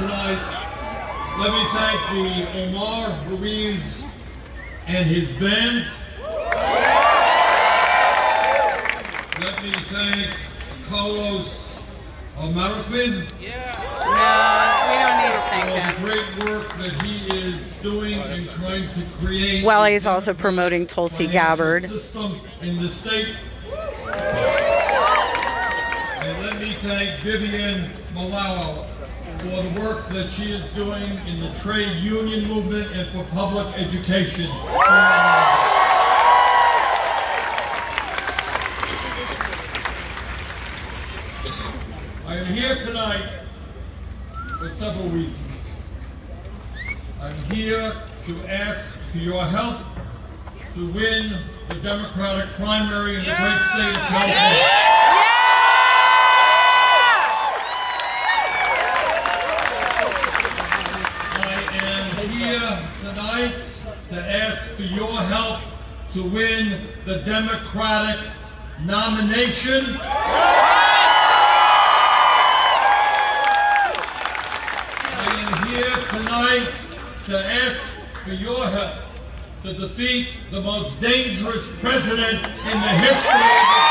tonight. Let me thank the Omar Ruiz and his band. Let me thank Carlos American. We don't need to thank for them. the great work that he is doing and trying to create. Well, he's also promoting Tulsi Gabbard. System in the state. And let me thank Vivian Malauulu for the work that she is doing in the trade union movement and for public education. I am here tonight for several reasons. I'm here to ask for your help to win the Democratic primary in the great state of California. Tonight to ask for your help to win the Democratic nomination. I am here tonight to ask for your help to defeat the most dangerous president in the history of the country.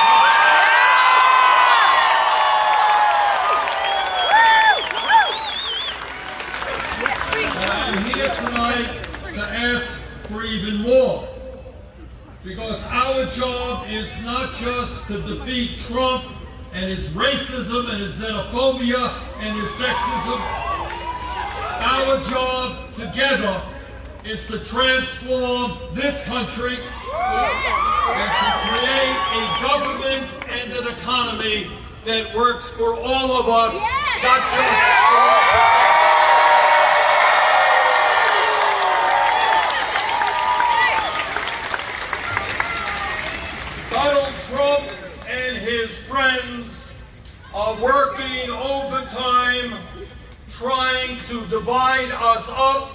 To ask for even more, because our job is not just to defeat Trump and his racism and his xenophobia and his sexism. Our job together is to transform this country and to create a government and an economy that works for all of us, not just for Donald Trump and his friends are working overtime trying to divide us up,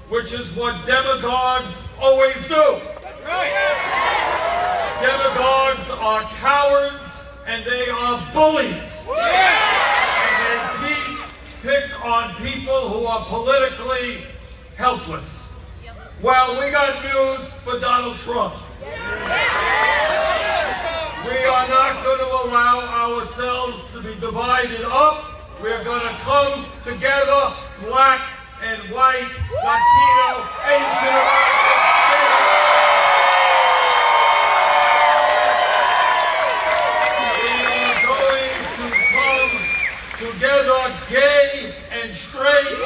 which is what demagogues always do. Demagogues are cowards and they are bullies. And they pick on people who are politically helpless. Well, we got news for Donald Trump. We are not going to allow ourselves to be divided up. We're going to come together, black and white, Latino, Asian. We are going to come together, gay and straight,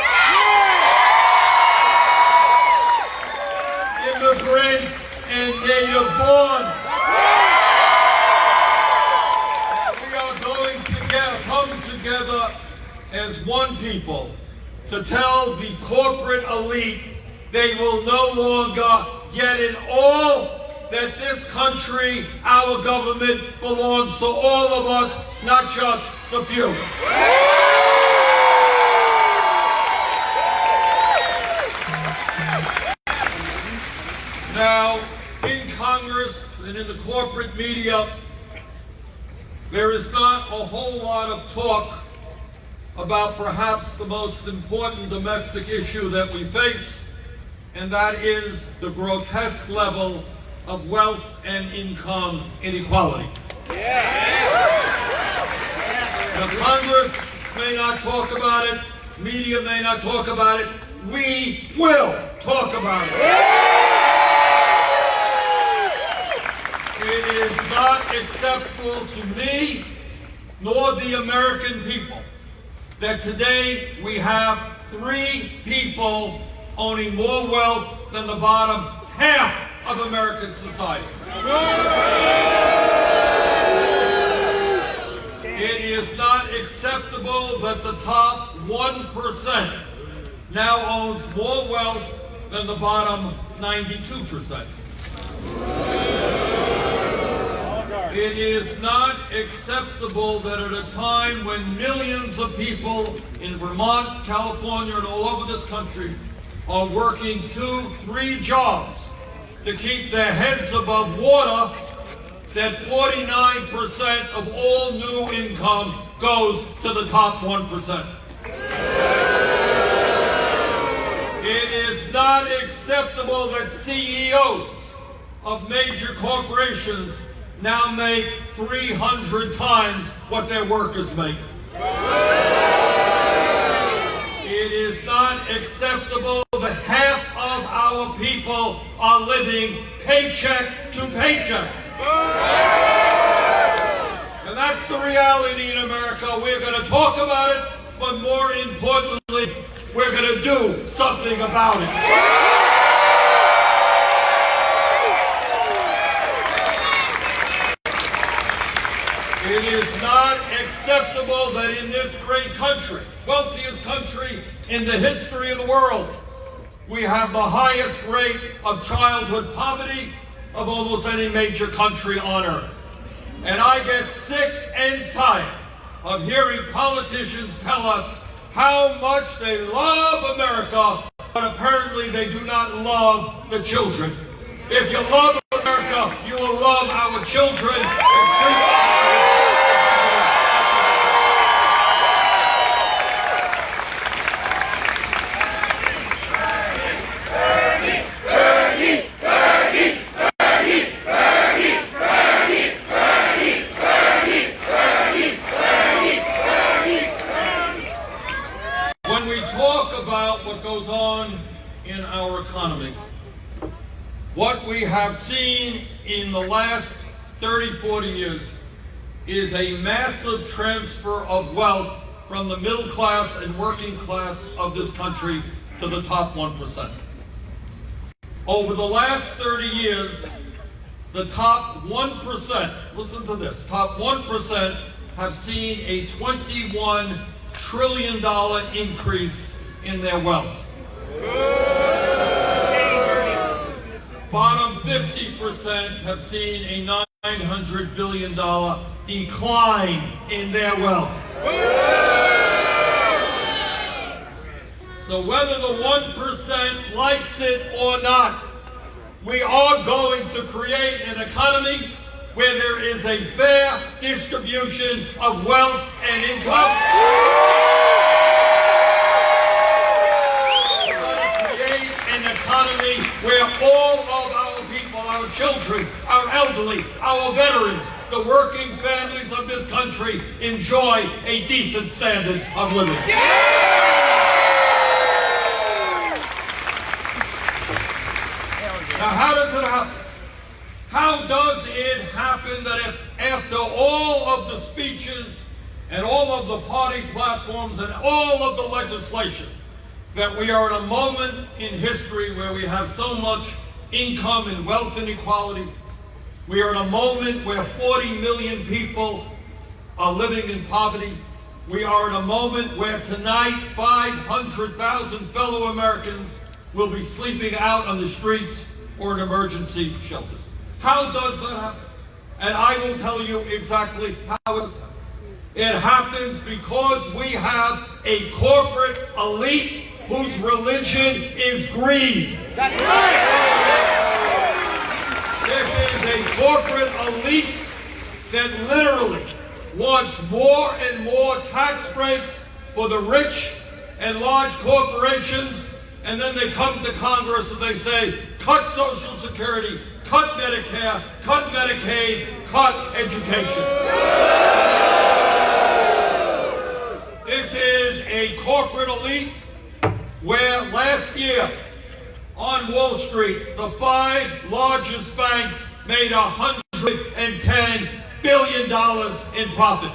immigrants and native born. Come together as one people to tell the corporate elite they will no longer get it all, that this country, our government, belongs to all of us, not just the few. Now, in Congress and in the corporate media, there is not a whole lot of talk about perhaps the most important domestic issue that we face, and that is the grotesque level of wealth and income inequality. Now, Congress may not talk about it, media may not talk about it, we will talk about it. It is not acceptable to me, nor the American people, that today we have 3 people owning more wealth than the bottom half of American society. It is not acceptable that the top 1% now owns more wealth than the bottom 92%. It is not acceptable that at a time when millions of people in Vermont, California, and all over this country are working 2, 3 jobs to keep their heads above water, that 49% of all new income goes to the top 1%. not acceptable that CEOs of major corporations now make 300 times what their workers make. It is not acceptable that half of our people are living paycheck to paycheck. And that's the reality in America. We're going to talk about it, but more importantly, we're going to do something about it. It is not acceptable that in this great country, wealthiest country in the history of the world, we have the highest rate of childhood poverty of almost any major country on earth. And I get sick and tired of hearing politicians tell us how much they love America, but apparently they do not love the children. If you love America, you will love our children and treat them. When we talk about what goes on in our economy, what we have seen in the last 30, 40 years is a massive transfer of wealth from the middle class and working class of this country to the top 1%. Over the last 30 years, the top 1%, listen to this, top 1% have seen a $21 trillion increase in their wealth. Bottom 50% have seen a $900 billion decline in their wealth. So whether the 1% likes it or not, we are going to create an economy where there is a fair distribution of wealth and income. We're going to create an economy where all of our people, our children, our elderly, our veterans, the working families of this country enjoy a decent standard of living. Now, how does it happen? How does it happen that if after all of the speeches and all of the party platforms and all of the legislation, that we are at a moment in history where we have so much income and wealth inequality, we are at a moment where 40 million people are living in poverty, we are at a moment where tonight 500,000 fellow Americans will be sleeping out on the streets or in emergency shelters. How does that happen? And I will tell you exactly how it happens. It happens because we have a corporate elite whose religion is greed. That's right! This is a corporate elite that literally wants more and more tax breaks for the rich and large corporations, and then they come to Congress and they say, cut Social Security, cut Medicare, cut Medicaid, cut education. This is a corporate elite where last year on Wall Street, the 5 largest banks made $110 billion in profit.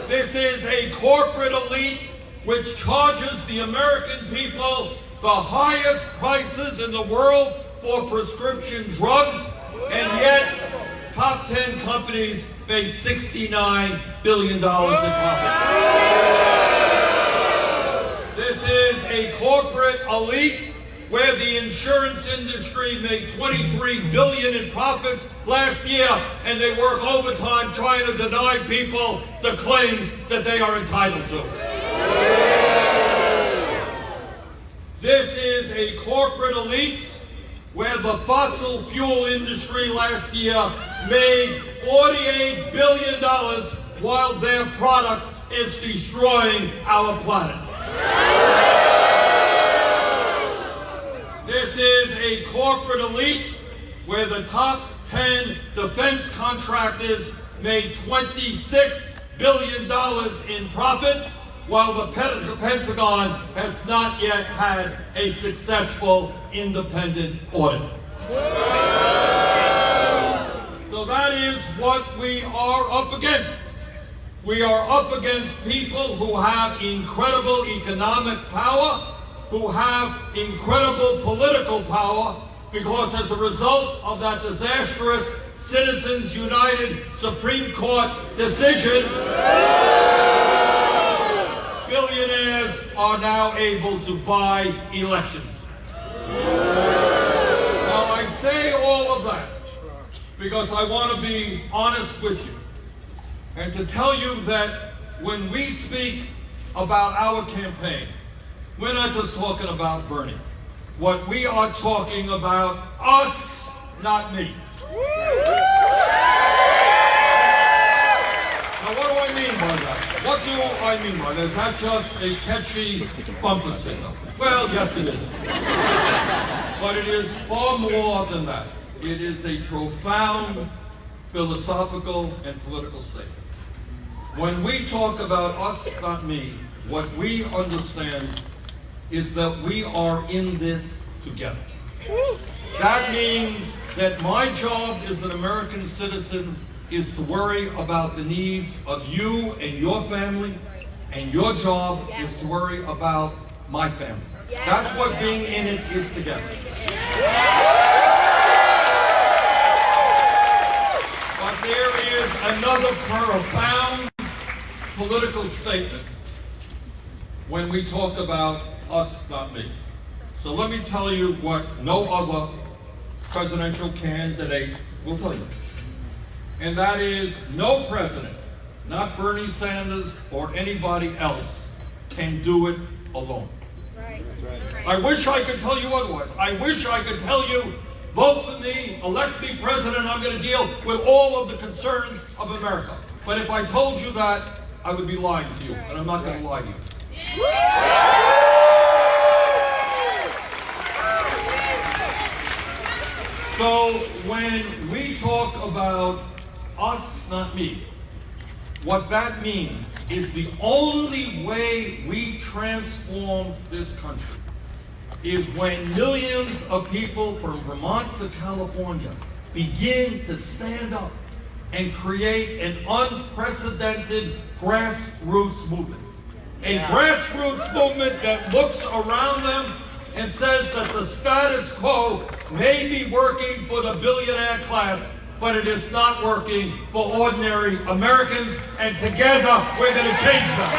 This is a corporate elite which charges the American people the highest prices in the world for prescription drugs, and yet top 10 companies made $69 billion in profit. This is a corporate elite where the insurance industry made $23 billion in profits last year, and they work overtime trying to deny people the claims that they are entitled to. This is a corporate elite where the fossil fuel industry last year made $48 billion while their product is destroying our planet. a corporate elite where the top 10 defense contractors made $26 billion in profit, while the Pentagon has not yet had a successful independent audit. So that is what we are up against. We are up against people who have incredible economic power, who have incredible political power, because as a result of that disastrous Citizens United Supreme Court decision, billionaires are now able to buy elections. Now, I say all of that because I want to be honest with you and to tell you that when we speak about our campaign, we're not just talking about Bernie. What we are talking about, us, not me. Now, what do I mean by that? What do I mean by that? Is that just a catchy bumper signal? Well, yes, it is. But it is far more than that. It is a profound philosophical and political statement. When we talk about us, not me, what we understand is that we are in this together. That means that my job as an American citizen is to worry about the needs of you and your family, and your job is to worry about my family. That's what being in it is together. But there is another profound political statement when we talk about us, not me. So let me tell you what no other presidential candidate will tell you. And that is, no president, not Bernie Sanders or anybody else, can do it alone. Right. I wish I could tell you otherwise. I wish I could tell you, vote for me, elect me president, I'm going to deal with all of the concerns of America. But if I told you that, I would be lying to you, and I'm not going to lie to you. So when we talk about us, not me, what that means is the only way we transform this country is when millions of people from Vermont to California begin to stand up and create an unprecedented grassroots movement. A grassroots movement that looks around them and says that the status quo may be working for the billionaire class, but it is not working for ordinary Americans, and together we're going to change them.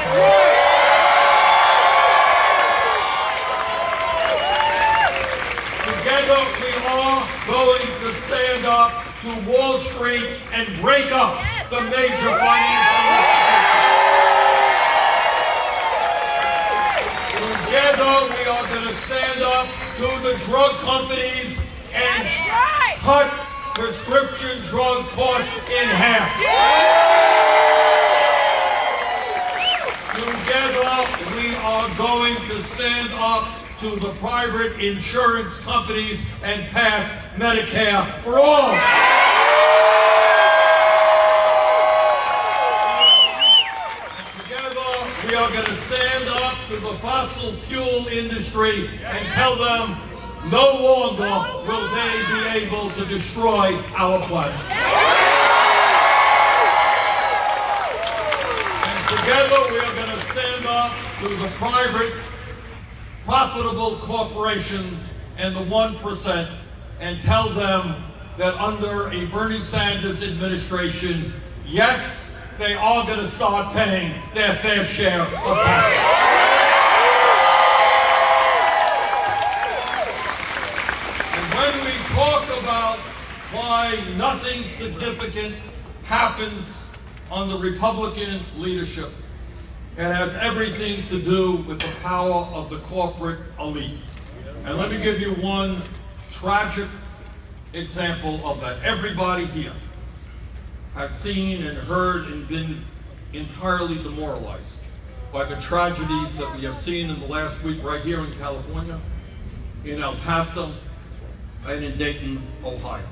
Together we are going to stand up to Wall Street and break up the major financial institutions. Together we are going to stand up to the drug companies and cut prescription drug costs in half. Together we are going to stand up to the private insurance companies and pass Medicare for all. We are going to stand up to the fossil fuel industry and tell them no longer will they be able to destroy our planet. And together we are going to stand up to the private, profitable corporations and the 1% and tell them that under a Bernie Sanders administration, yes, they are going to start paying their fair share of taxes. And when we talk about why nothing significant happens on the Republican leadership, it has everything to do with the power of the corporate elite. And let me give you one tragic example of that. Everybody here has seen and heard and been entirely demoralized by the tragedies that we have seen in the last week right here in California, in El Paso, and in Dayton, Ohio.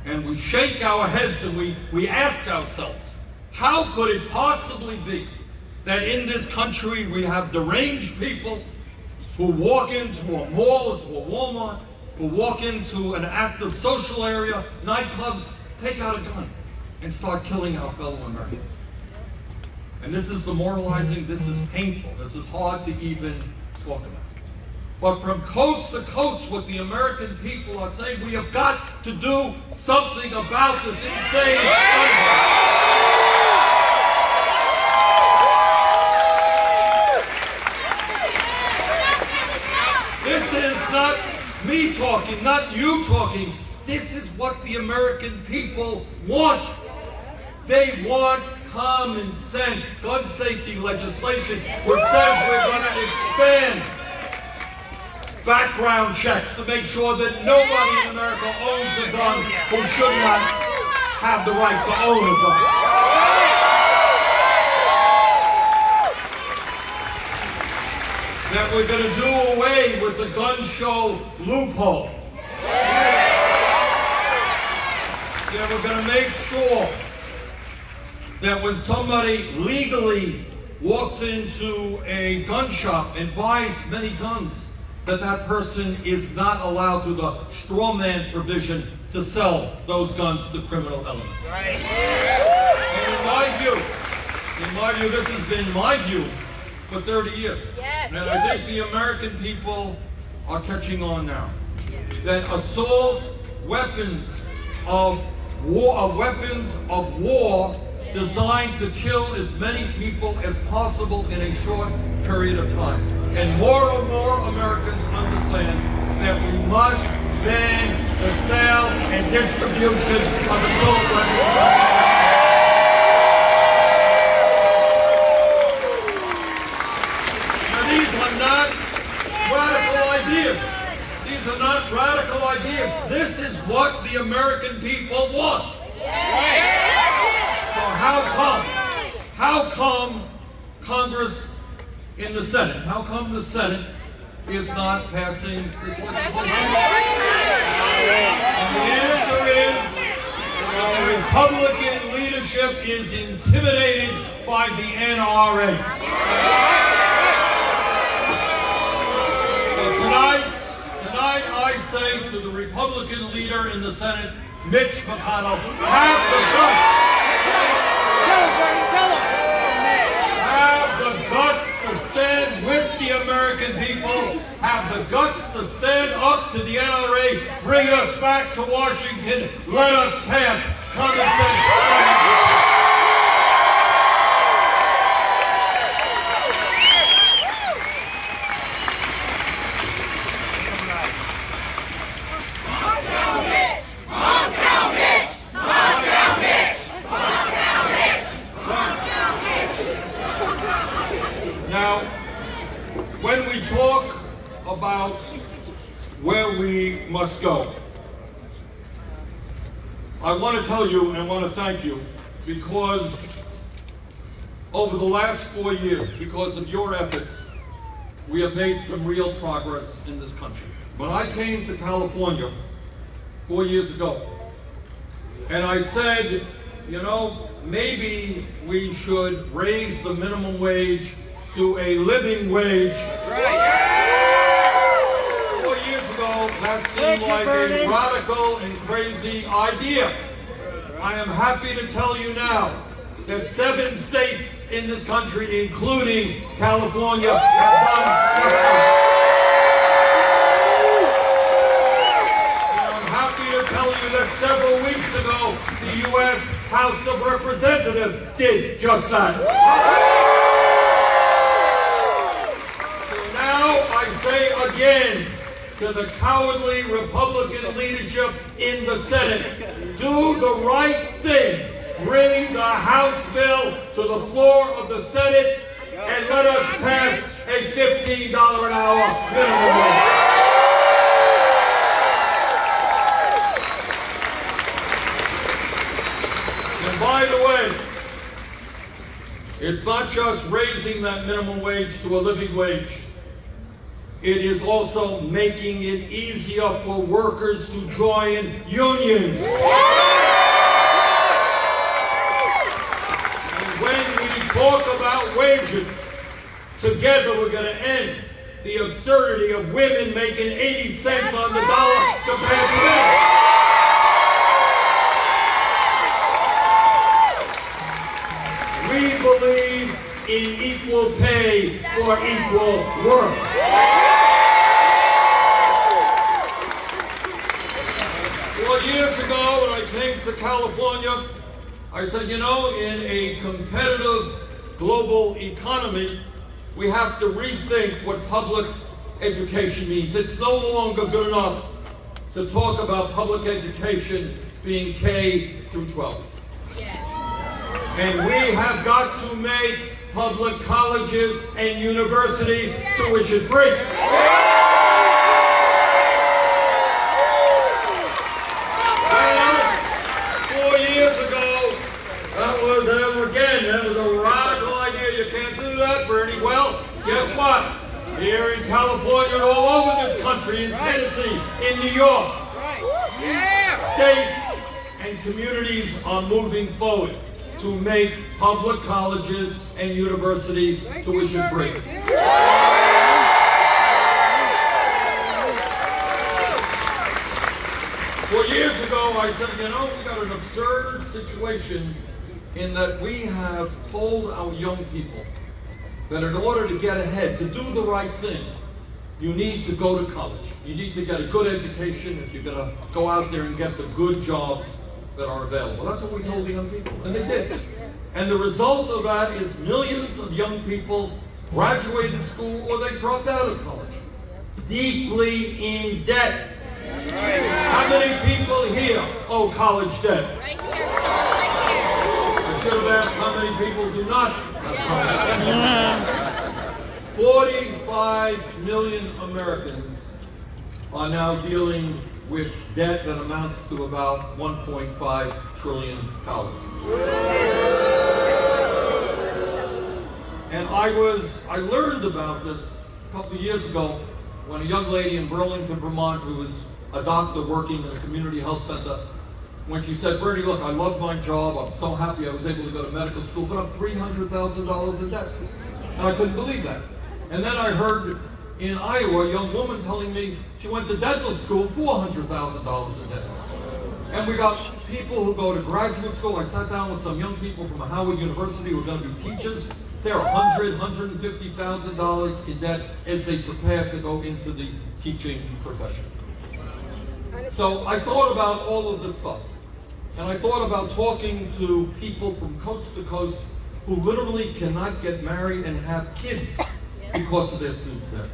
And we shake our heads and we ask ourselves, how could it possibly be that in this country we have deranged people who walk into a mall, into a Walmart, who walk into an active social area, nightclubs, take out a gun and start killing our fellow Americans? And this is demoralizing, this is painful, this is hard to even talk about. But from coast to coast, what the American people are saying, we have got to do something about this insane gun violence. This is not me talking, not you talking. This is what the American people want. They want common sense, gun safety legislation, which says we're going to expand background checks to make sure that nobody in America owns a gun who should not have the right to own a gun. That we're going to do away with the gun show loophole. That we're going to make sure that when somebody legally walks into a gun shop and buys many guns, that person is not allowed through the straw man provision to sell those guns to criminal elements. Right. And in my view, this has been my view for 30 years. Yes. And I think the American people are catching on now. Yes. That assault weapons of war designed to kill as many people as possible in a short period of time. And more and more Americans understand that we must ban the sale and distribution of assault weapons. Now, these are not radical ideas. These are not radical ideas. This is what the American people want. So how come Congress in the Senate, how come the Senate is not passing this legislation? And the answer is the Republican leadership is intimidated by the NRA. So tonight I say to the Republican leader in the Senate, Mitch McConnell, have the guts. Have the guts to stand with the American people. Have the guts to stand up to the NRA. Bring us back to Washington. Let us pass common sense. Now, when we talk about where we must go, I want to tell you and I want to thank you because over the last 4 years, because of your efforts, we have made some real progress in this country. When I came to California 4 years ago, and I said, you know, maybe we should raise the minimum wage to a living wage. Right. 4 years ago, that seemed like a radical and crazy idea. I am happy to tell you now that 7 states in this country, including California, have done just that. I'm happy to tell you that several weeks ago, the U.S. House of Representatives did just that. I say again to the cowardly Republican leadership in the Senate, do the right thing. Bring the House bill to the floor of the Senate and let us pass a $15 an hour minimum wage. And by the way, it's not just raising that minimum wage to a living wage. it is also making it easier for workers to join unions. And when we talk about wages, together we're going to end the absurdity of women making 80 cents on the dollar compared to men. We believe in equal pay for equal work. Years ago, when I came to California, I said, you know, in a competitive global economy, we have to rethink what public education means. It's no longer good enough to talk about public education being K through 12. And we have got to make public colleges and universities tuition free. 4 years ago, that was a radical idea. You can't do that, Bernie. Well, guess what? Here in California and all over this country, in Tennessee, in New York, states and communities are moving forward to make public colleges and universities tuition free. 4 years ago, I said, you know, we got an absurd situation in that we have told our young people that in order to get ahead, to do the right thing, you need to go to college. You need to get a good education if you're going to go out there and get the good jobs that are available. That's what we told the young people, and they did. And the result of that is millions of young people graduated school or they dropped out of college, deeply in debt. How many people here owe college debt? I should have asked how many people do not have college debt. 45 million Americans are now dealing with debt that amounts to about $1.5 trillion. And I learned about this a couple of years ago when a young lady in Burlington, Vermont, who was a doctor working in a community health center, when she said, Bernie, look, I love my job. I'm so happy I was able to go to medical school, but I'm $300,000 in debt. And I couldn't believe that. And then I heard in Iowa a young woman telling me she went to dental school, $400,000 in debt. And we got people who go to graduate school. I sat down with some young people from Howard University who are going to be teachers. They're $100,000, $150,000 in debt as they prepare to go into the teaching profession. So I thought about all of this stuff. And I thought about talking to people from coast to coast who literally cannot get married and have kids because of their student debt.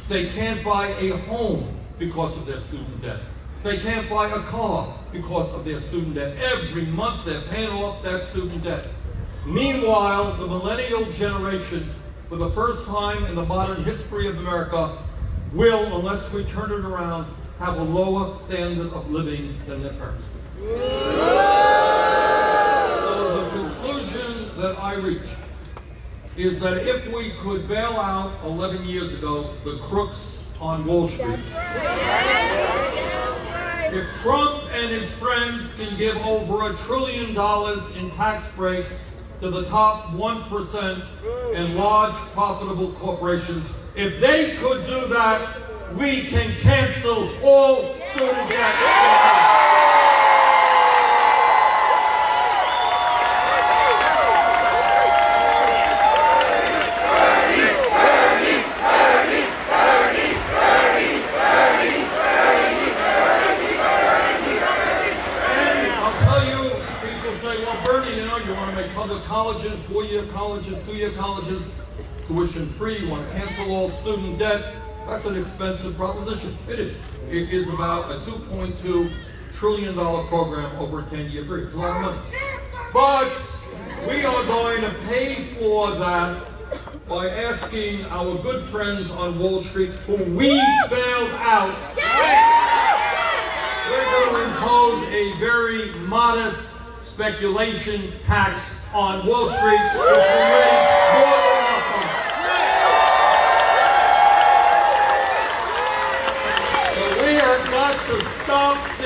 They can't buy a home because of their student debt. They can't buy a car because of their student debt. Every month they're paying off that student debt. Meanwhile, the millennial generation, for the first time in the modern history of America, will, unless we turn it around, have a lower standard of living than their parents did. So the conclusion that I reach is that if we could bail out 11 years ago the crooks on Wall Street, if Trump and his friends can give over $1 trillion in tax breaks to the top 1% and large profitable corporations, if they could do that, we can cancel all student debt. Colleges, 4-year colleges, 2-year colleges, tuition free, you want to cancel all student debt. That's an expensive proposition. It is. It is about a $2.2 trillion program over a 10-year period. It's a lot of money. But we are going to pay for that by asking our good friends on Wall Street, who we bailed out, we're going to impose a very modest speculation tax on Wall Street, which will raise more than enough money.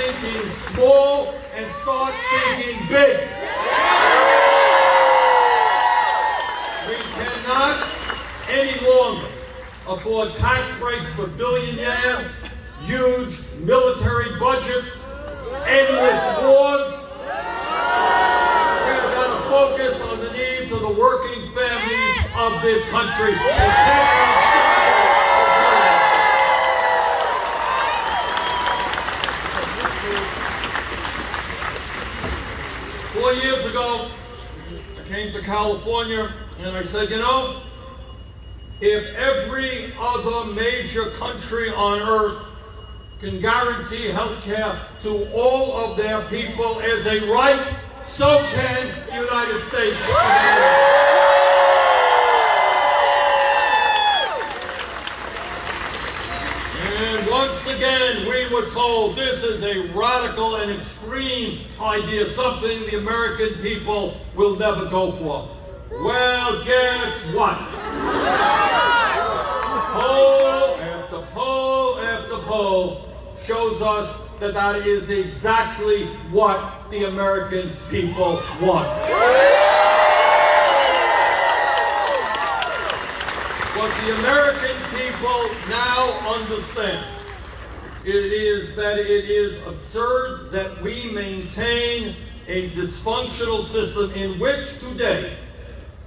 thinking small and start thinking big. We cannot any longer afford tax breaks for billionaires, huge military budgets, endless wars. We're going to focus on the needs of the working families of this country. Four years ago, I came to California and I said, you know, if every other major country on earth can guarantee health care to all of their people as a right, so can the United States. And once again, we were told this is a radical and extreme idea, something the American people will never go for. Well, guess what? Poll after poll after poll shows us that that is exactly what the American people want. What the American people now understand is that it is absurd that we maintain a dysfunctional system in which today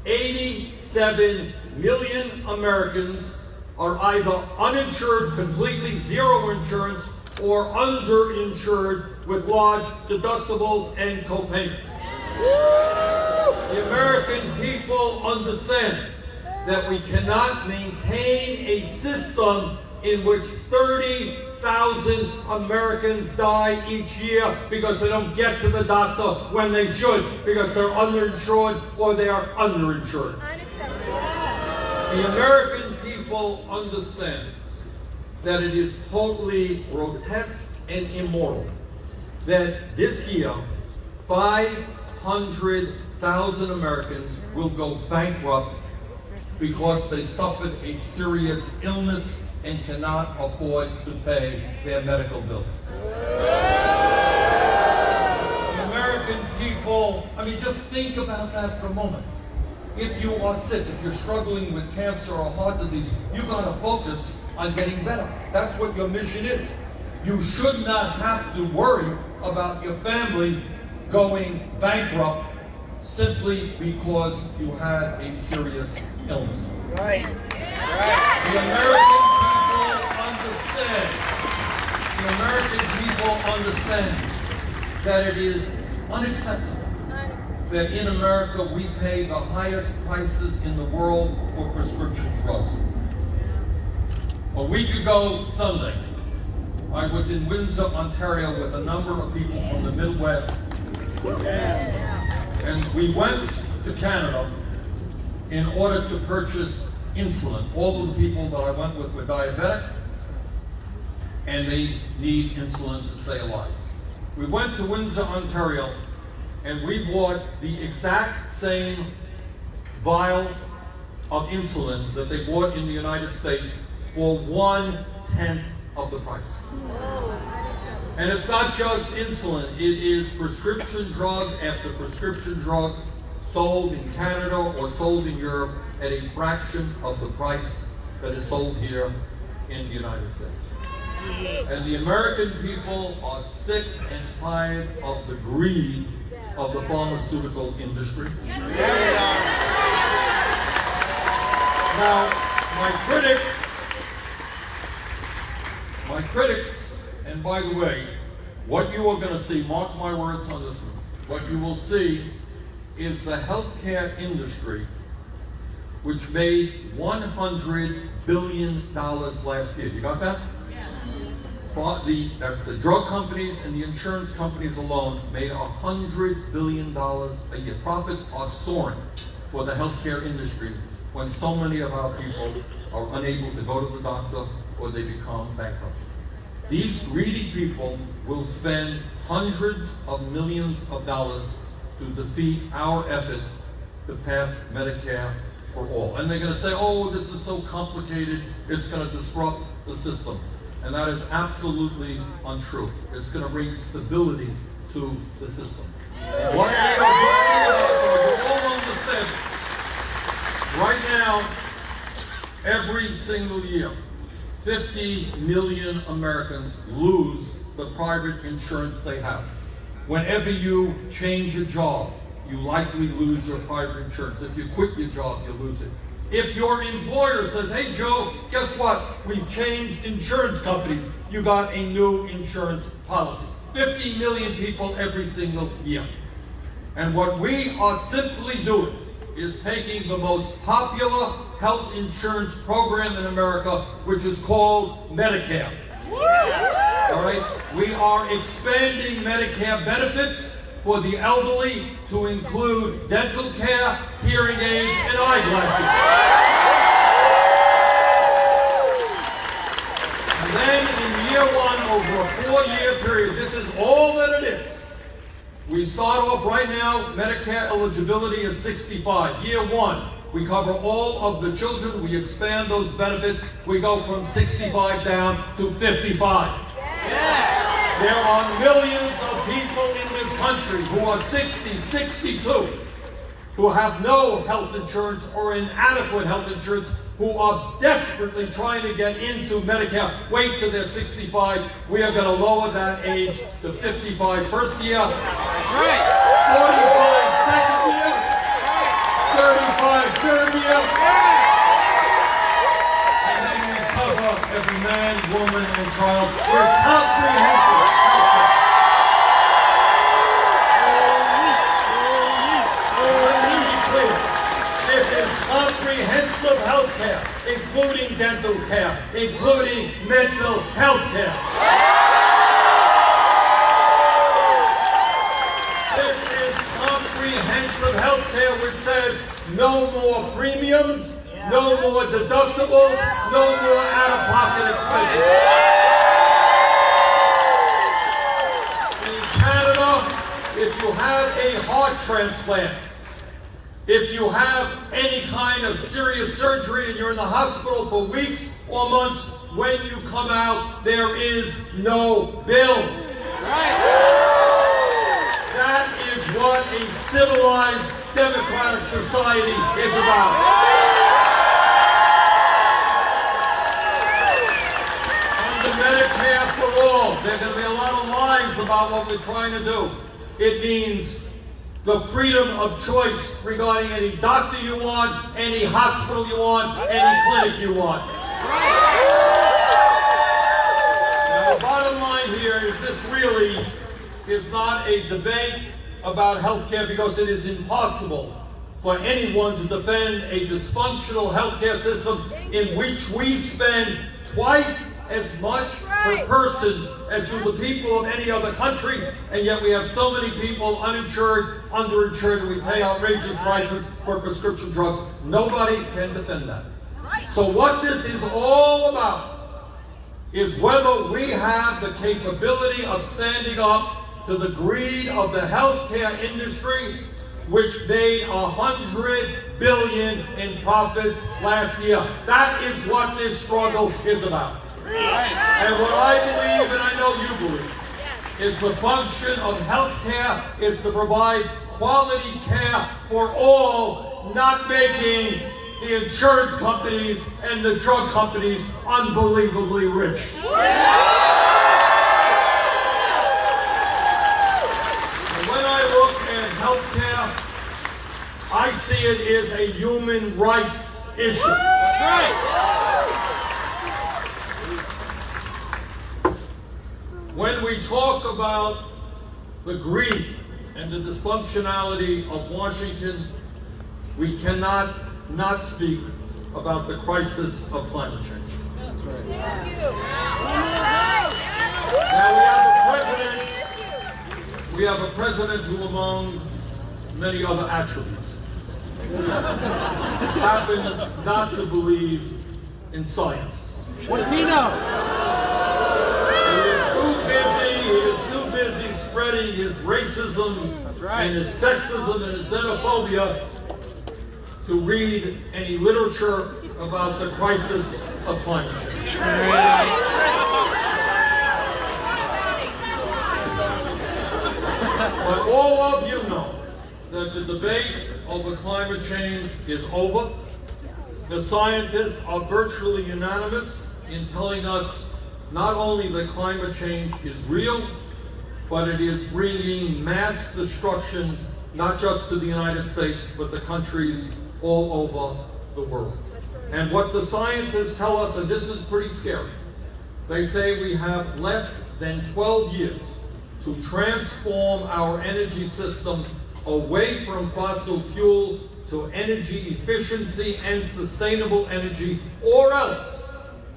87 million Americans are either uninsured, completely zero insurance, or underinsured with large deductibles and co-payments. The American people understand that we cannot maintain a system in which 30,000 Americans die each year because they don't get to the doctor when they should, because they're underinsured or they are underinsured. The American people understand that it is totally grotesque and immoral that this year 500,000 Americans will go bankrupt because they suffered a serious illness and cannot afford to pay their medical bills. The American people, I mean, just think about that for a moment. If you are sick, if you're struggling with cancer or heart disease, you've got to focus on getting better. That's what your mission is. You should not have to worry about your family going bankrupt simply because you had a serious illness. Right. The American people understand that it is unacceptable that in America we pay the highest prices in the world for prescription drugs. A week ago Sunday, I was in Windsor, Ontario with a number of people from the Midwest. And we went to Canada in order to purchase insulin. All of the people that I went with were diabetic, and they need insulin to stay alive. We went to Windsor, Ontario, and we bought the exact same vial of insulin that they bought in the United States for 1/10 of the price. And it's not just insulin, it is prescription drug after prescription drug sold in Canada or sold in Europe at a fraction of the price that is sold here in the United States. And the American people are sick and tired of the greed of the pharmaceutical industry. Now, my critics, and by the way, what you are going to see, mark my words on this one, what you will see is the healthcare industry, which made $100 billion last year. You got that? That's the drug companies and the insurance companies alone made $100 billion a year. Profits are soaring for the healthcare industry when so many of our people are unable to go to the doctor or they become bankrupt. These greedy people will spend hundreds of millions of dollars to defeat our effort to pass Medicare for all. And they're going to say, oh, this is so complicated, it's going to disrupt the system. And that is absolutely untrue. It's going to bring stability to the system. What we are talking about, we're all on the same. Right now, every single year, 50 million Americans lose the private insurance they have. Whenever you change your job, you likely lose your private insurance. If you quit your job, you lose it. If your employer says, hey Joe, guess what? We've changed insurance companies. You got a new insurance policy. 50 million people every single year. And what we are simply doing is taking the most popular health insurance program in America, which is called Medicare. All right? We are expanding Medicare benefits for the elderly to include dental care, hearing aids, and eyeglasses. And then in year one, over a 4-year period, this is all that it is. We start off right now, Medicare eligibility is 65. Year one, we cover all of the children. We expand those benefits. We go from 65 down to 55. Yeah. There are millions of people in this country who are 60, 62, who have no health insurance or inadequate health insurance, who are desperately trying to get into Medicare. Wait till they're 65. We are going to lower that age to 55 first year, 45 second year, 35 third year, and then we cover every man, woman, and child. We're comprehensive. This is comprehensive health care, including dental care, including mental health care. This is comprehensive health care, which says no more premiums, no more deductible, no more out-of-pocket expenses. In Canada, if you have a heart transplant, if you have any kind of serious surgery and you're in the hospital for weeks or months, when you come out, there is no bill. Right. That is what a civilized, democratic society is about. Under Medicare for all, there are going to be a lot of lies about what we're trying to do. It means the freedom of choice regarding any doctor you want, any hospital you want, any clinic you want. Now, the bottom line here is this really is not a debate about health care, because it is impossible for anyone to defend a dysfunctional health care system in which we spend twice as much per person as do the people of any other country, and yet we have so many people uninsured, underinsured, and we pay outrageous prices for prescription drugs. Nobody can defend that. So what this is all about is whether we have the capability of standing up to the greed of the healthcare industry, which made $100 billion in profits last year. That is what this struggle is about. And what I believe, and I know you believe, is the function of healthcare is to provide quality care for all, not making the insurance companies and the drug companies unbelievably rich. And when I look at healthcare, I see it as a human rights issue. That's right. When we talk about the greed and the dysfunctionality of Washington, we cannot not speak about the crisis of climate change. That's right. Now we have a president who, among many other attributes, happens not to believe in science. What does he know? He is too busy spreading his racism and his sexism and his xenophobia to read any literature about the crisis of climate change. But all of you know that the debate over climate change is over. The scientists are virtually unanimous in telling us not only that climate change is real, but it is bringing mass destruction, not just to the United States, but to countries all over the world. And what the scientists tell us, and this is pretty scary, they say we have less than 12 years to transform our energy system away from fossil fuel to energy efficiency and sustainable energy, or else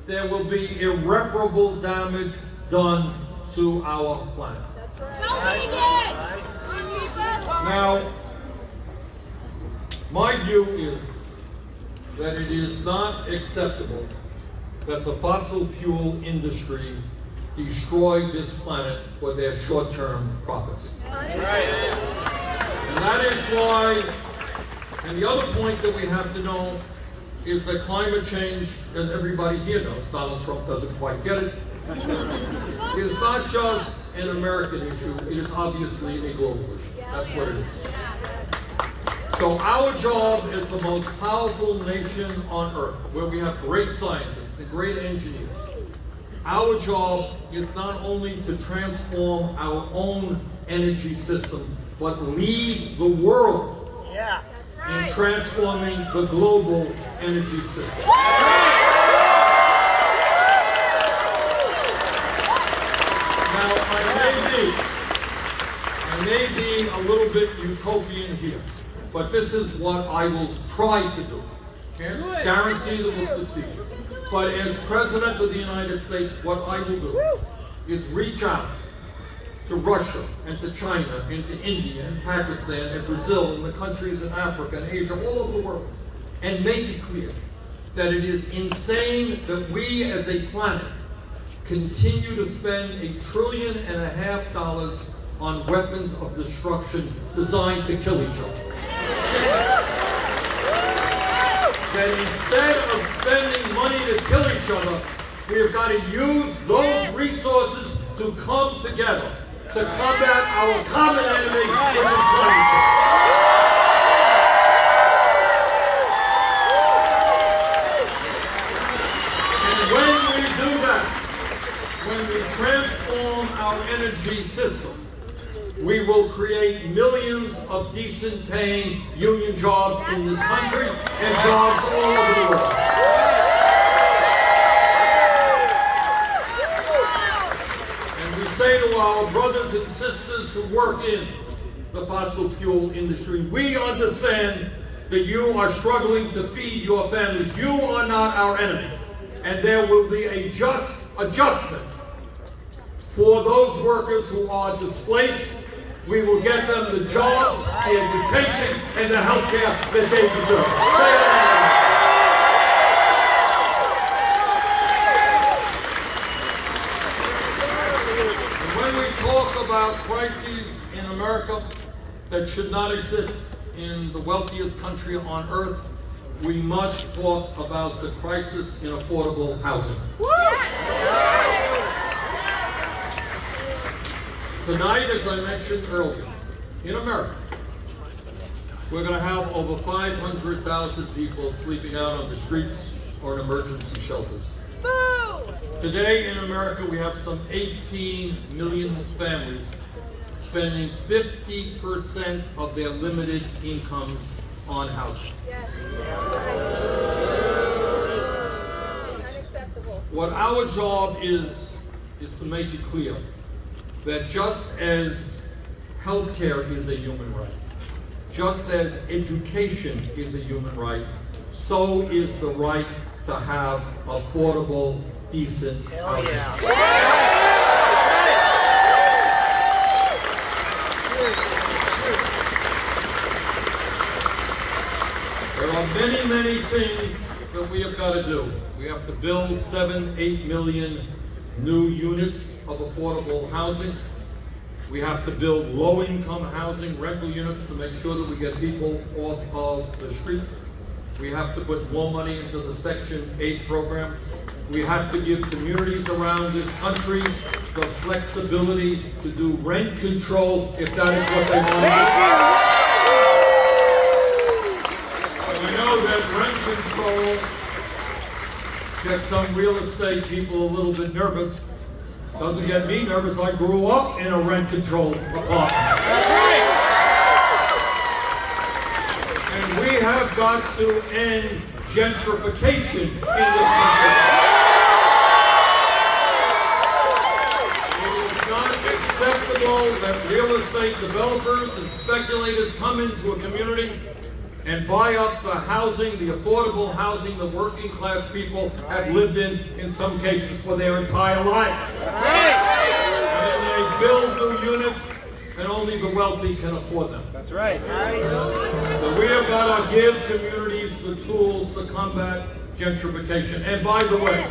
there will be irreparable damage done to our planet. Now, my view is that it is not acceptable that the fossil fuel industry destroyed this planet for their short-term profits. And that is why, and the other point that we have to know is that climate change, as everybody here knows, Donald Trump doesn't quite get it, is not just an American issue, it is obviously a global issue. That's what it is. So our job as the most powerful nation on earth, where we have great scientists and great engineers, our job is not only to transform our own energy system, but lead the world in transforming the global energy system. Now, I may be a little bit utopian here, but this is what I will try to do. Can't guarantee that we'll succeed. But as President of the United States, what I will do is reach out to Russia and to China and to India and Pakistan and Brazil and the countries in Africa and Asia, all over the world, and make it clear that it is insane that we as a planet continue to spend $1.5 trillion on weapons of destruction designed to kill each other. That instead of spending money to kill each other, we have got to use those resources to come together to combat our common enemy, which is climate change. And when we do that, when we transform our energy system, we will create millions of decent paying union jobs in this country and jobs all over the world. And we say to our brothers and sisters who work in the fossil fuel industry, we understand that you are struggling to feed your families. You are not our enemy. And there will be a just adjustment for those workers who are displaced. We will get them the jobs, the education, and the health care that they deserve. And when we talk about crises in America that should not exist in the wealthiest country on earth, we must talk about the crisis in affordable housing. Tonight, as I mentioned earlier, in America, we're going to have over 500,000 people sleeping out on the streets or in emergency shelters. Today in America, we have some 18 million families spending 50% of their limited incomes on housing. What our job is to make it clear that just as healthcare is a human right, just as education is a human right, so is the right to have affordable, decent housing. There are many, many things that we have got to do. We have to build 7-8 million new units of affordable housing. We have to build low-income housing, rental units, to make sure that we get people off of the streets. We have to put more money into the Section 8 program. We have to give communities around this country the flexibility to do rent control if that is what they want to do. And I know that rent control gets some real estate people a little bit nervous. Doesn't get me nervous. I grew up in a rent control apartment. And we have got to end gentrification in this country. It is not acceptable that real estate developers and speculators come into a community and buy up the housing, the affordable housing the working class people have lived in some cases, for their entire lives. And then they build new units, and only the wealthy can afford them. That's right. So we have got to give communities the tools to combat gentrification. And by the way,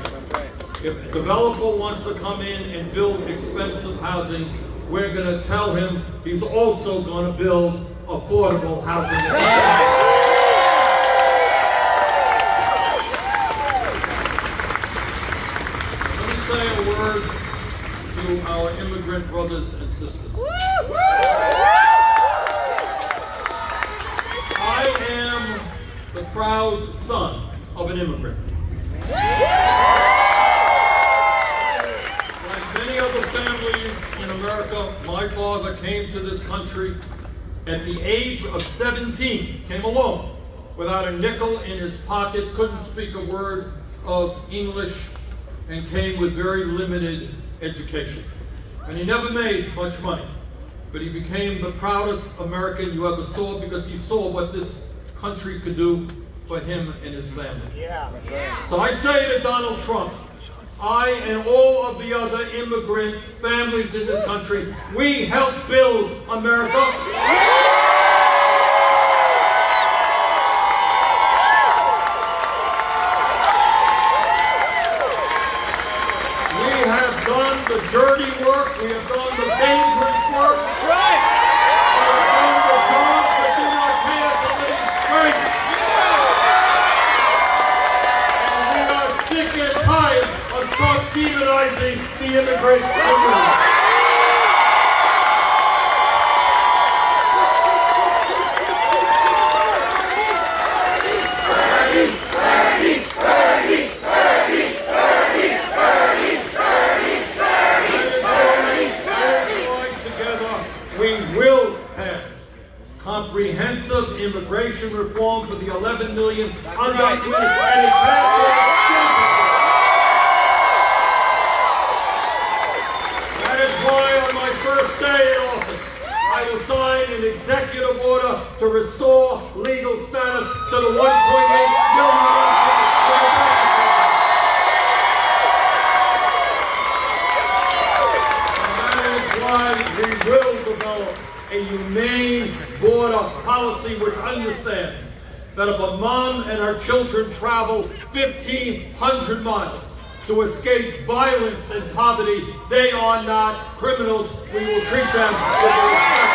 if a developer wants to come in and build expensive housing, we're going to tell him he's also going to build affordable housing. Let me say a word to our immigrant brothers and sisters. I am the proud son of an immigrant. Like many other families in America, my father came to this country at the age of 17, came alone, without a nickel in his pocket, couldn't speak a word of English, and came with very limited education. And he never made much money, but he became the proudest American you ever saw because he saw what this country could do for him and his family. Yeah, that's right. So I say to Donald Trump, I and all of the other immigrant families in this country, we helped build America. We have done the dirty work, we have done the dangerous work. Right. We have done the jobs that do not pay us a living wage. And we are sick and tired of Trump demonizing the immigrant community. Comprehensive immigration reform for the 11 million undocumented and That is why on my first day in office, I will sign an executive order to restore legal status to the 1.8 million And that is why we will develop a humane border policy which understands that if a mom and her children travel 1,500 miles to escape violence and poverty, they are not criminals. We will treat them with respect.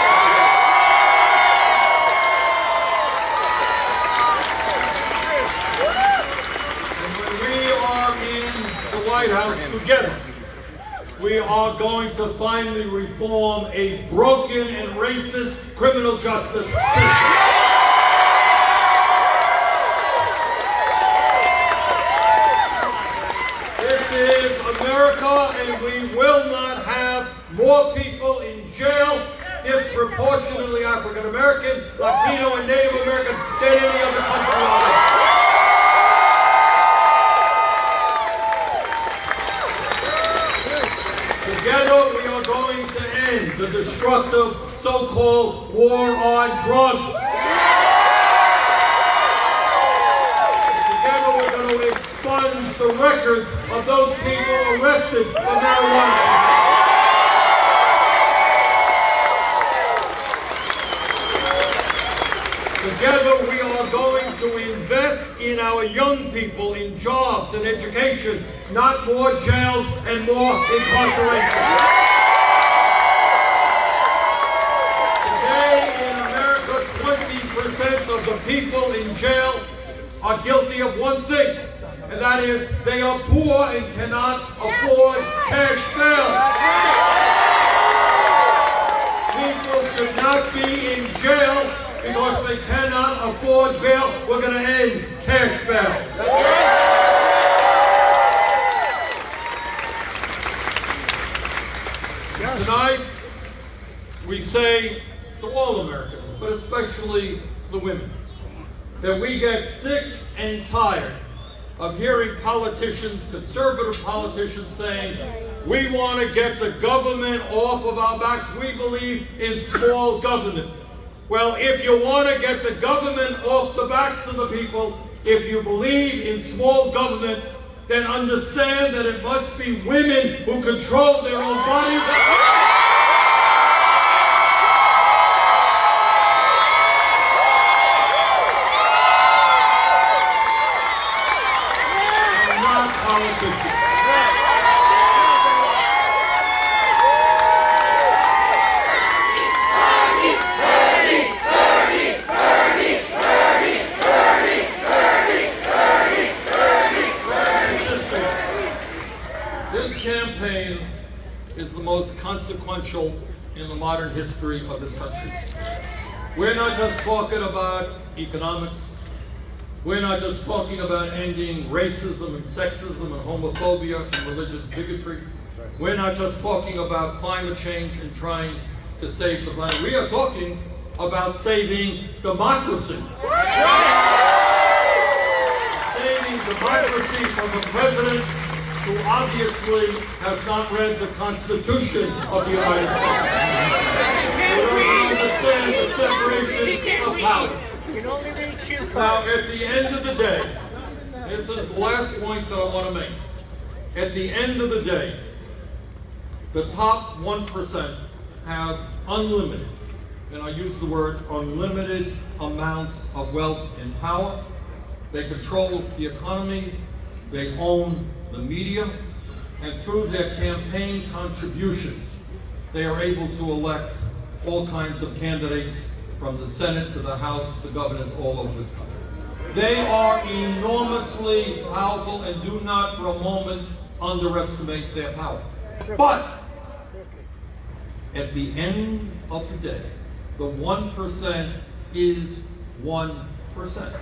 And when we are in the White House together, we are going to finally reform a broken and racist criminal justice system. This is America, and we will not have more people in jail, disproportionately African American, Latino, and Native American, than any other country on earth. Together, we are going to end the destructive so-called war on drugs. Together, we're going to expunge the records of those people arrested for marijuana. Together, we are going to invest in our young people in jobs and education, not more jails and more incarceration. Today in America, 20% of the people in jail are guilty of one thing, and that is they are poor and cannot afford cash bail. People should not be in jail because they cannot afford bail. We're going to end cash bail. Tonight, we say to all Americans, but especially the women, that we get sick and tired of hearing politicians, conservative politicians, saying, we want to get the government off of our backs. We believe in small government. Well, if you want to get the government off the backs of the people, if you believe in small government, then understand that it must be women who control their own bodies. This campaign is the most consequential in the modern history of this country. We're not just talking about economics. We're not just talking about ending racism and sexism and homophobia and religious bigotry. We're not just talking about climate change and trying to save the planet. We are talking about saving democracy. Saving democracy from a president who obviously has not read the Constitution of the United States. Who doesn't understand the separation of powers. Now, at the end of the day, this is the last point that I want to make. At the end of the day, the top 1% have unlimited, and I use the word unlimited, amounts of wealth and power. They control the economy, they own the media, and through their campaign contributions, they are able to elect all kinds of candidates from the Senate to the House to governors all over this country. They are enormously powerful, and do not for a moment underestimate their power. But at the end of the day, the 1% is 1%.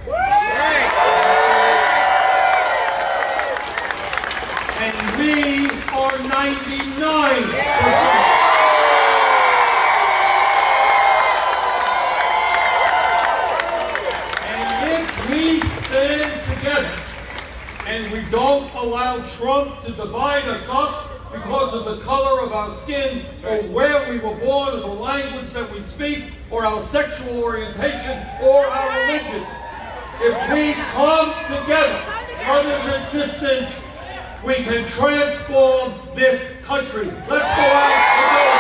And we are 99%. Stand together and we don't allow Trump to divide us up because of the color of our skin or where we were born or the language that we speak or our sexual orientation or our religion. If we come together, brothers and sisters, we can transform this country. Let's go out and do it.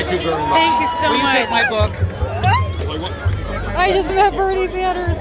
Thank you so much. Will you take my book? I just met Bernie Sanders.